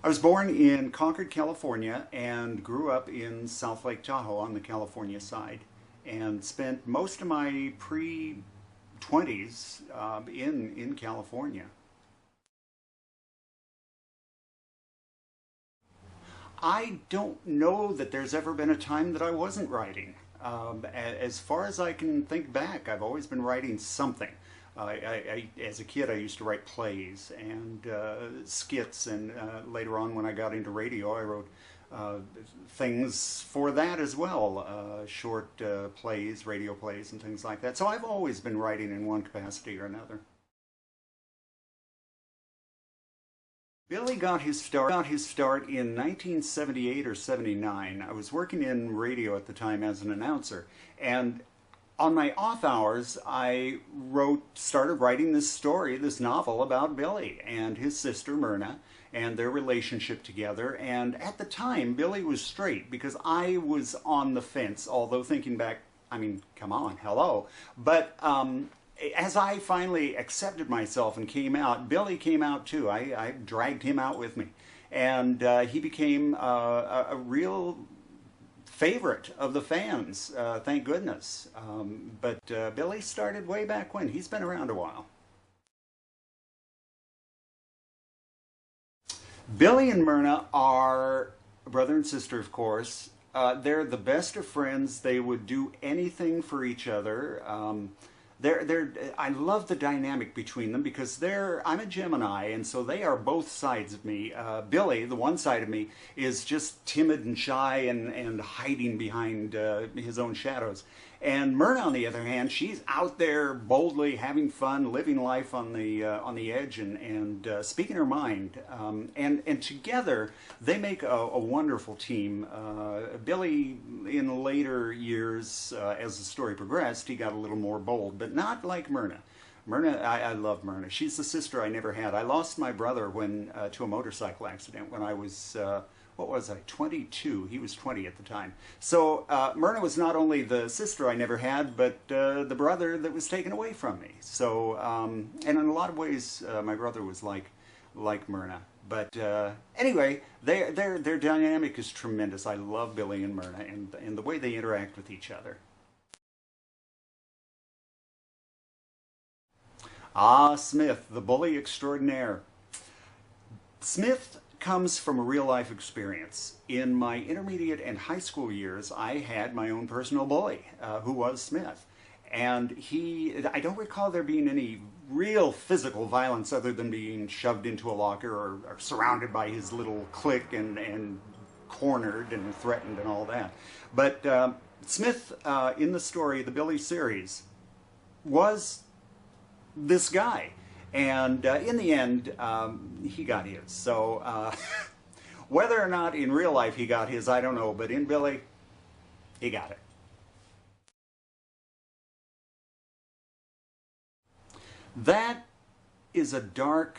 I was born in Concord, California, and grew up in South Lake Tahoe on the California side, and spent most of my pre-20s in California. I don't know that there's ever been a time that I wasn't writing. As far as I can think back, I've always been writing something. As a kid, I used to write plays and skits, and later on, when I got into radio, I wrote uh, things for that as well, short plays, radio plays, and things like that. So I've always been writing in one capacity or another. Billy got his start in 1978 or 79. I was working in radio at the time as an announcer, and on my off hours, started writing this story, this novel about Billy and his sister Myrna and their relationship together. And at the time, Billy was straight because I was on the fence, although thinking back, I mean, come on, hello. But as I finally accepted myself and came out, Billy came out too. I dragged him out with me. And he became a real favorite of the fans, thank goodness. But Billy started way back when. He's been around a while. Billy and Myrna are brother and sister, of course. They're the best of friends. They would do anything for each other. I love the dynamic between them because I'm a Gemini, and so they are both sides of me. Billy, the one side of me, is just timid and shy and hiding behind his own shadows. And Myrna, on the other hand, she's out there boldly having fun, living life on the edge, and speaking her mind. And together they make a wonderful team. Billy, in later years, as the story progressed, he got a little more bold, but not like Myrna. Myrna, I love Myrna. She's the sister I never had. I lost my brother to a motorcycle accident when I was, what was I, 22. He was 20 at the time. So Myrna was not only the sister I never had, but the brother that was taken away from me. So, and in a lot of ways, my brother was like Myrna. But anyway, their dynamic is tremendous. I love Billy and Myrna and the way they interact with each other. Ah, Smith, the bully extraordinaire. Smith comes from a real life experience. In my intermediate and high school years, I had my own personal bully, who was Smith. And I don't recall there being any real physical violence other than being shoved into a locker or surrounded by his little clique and cornered and threatened and all that. But Smith, in the story, the Billy series, was this guy. And in the end, he got his. So whether or not in real life he got his, I don't know. But in Billy, he got it. That is a dark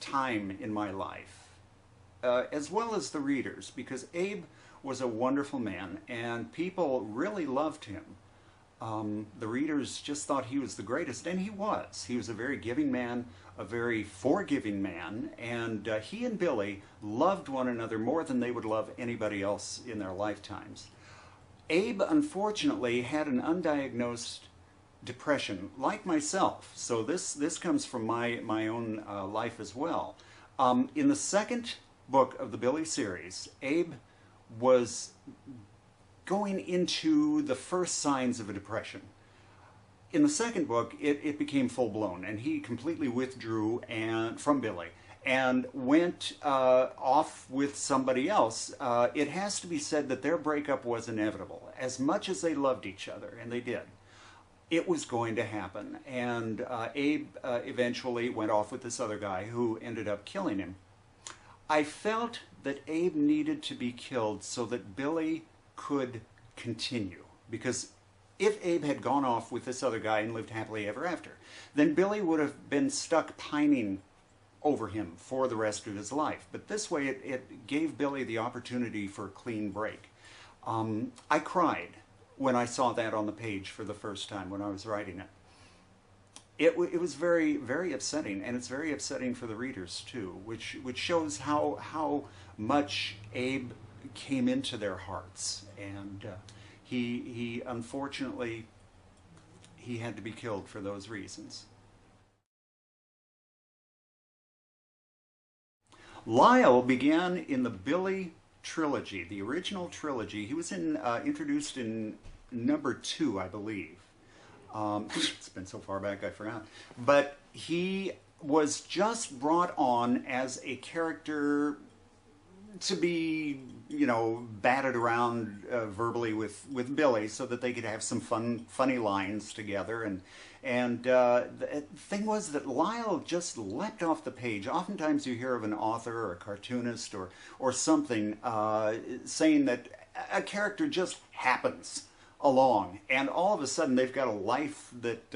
time in my life, as well as the readers, because Abe was a wonderful man, and people really loved him. The readers just thought he was the greatest, and he was. He was a very giving man, a very forgiving man, and he and Billy loved one another more than they would love anybody else in their lifetimes. Abe, unfortunately, had an undiagnosed depression, like myself. So this comes from my own life as well. In the second book of the Billy series, Abe was going into the first signs of a depression. In the second book, it became full-blown, and he completely withdrew from Billy and went off with somebody else. It has to be said that their breakup was inevitable. As much as they loved each other, and they did, it was going to happen. And Abe eventually went off with this other guy who ended up killing him. I felt that Abe needed to be killed so that Billy could continue. Because if Abe had gone off with this other guy and lived happily ever after, then Billy would have been stuck pining over him for the rest of his life. But this way it gave Billy the opportunity for a clean break. I cried when I saw that on the page for the first time when I was writing it. it was very, very upsetting, and it's very upsetting for the readers too, which shows how much Abe came into their hearts, and he unfortunately he had to be killed for those reasons. Lyle began in the Billy trilogy, the original trilogy. He was introduced in number 2, I believe. It's been so far back I forgot. But he was just brought on as a character to be, batted around verbally with Billy, so that they could have some funny lines together. And the thing was that Lyle just leapt off the page. Oftentimes you hear of an author or a cartoonist or something saying that a character just happens along, and all of a sudden they've got a life that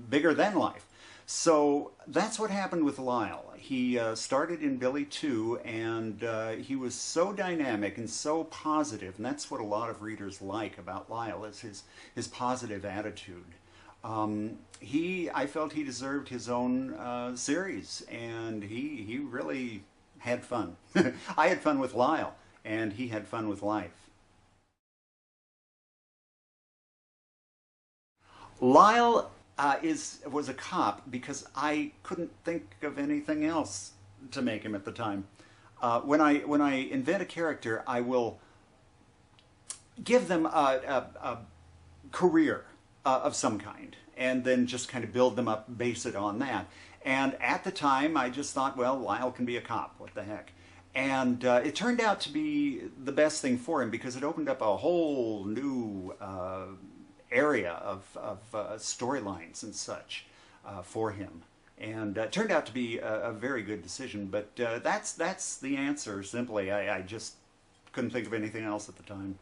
bigger than life. So that's what happened with Lyle. He started in Billy 2, and he was so dynamic and so positive, and that's what a lot of readers like about Lyle, is his positive attitude. I felt he deserved his own series, and he really had fun. I had fun with Lyle, and he had fun with life. Lyle was a cop because I couldn't think of anything else to make him at the time. When I invent a character, I will give them a career of some kind, and then just kind of build them up, base it on that. And at the time, I just thought, well, Lyle can be a cop. What the heck? And it turned out to be the best thing for him, because it opened up a whole new area of storylines and such for him, and it turned out to be a very good decision. But that's the answer. Simply, I just couldn't think of anything else at the time.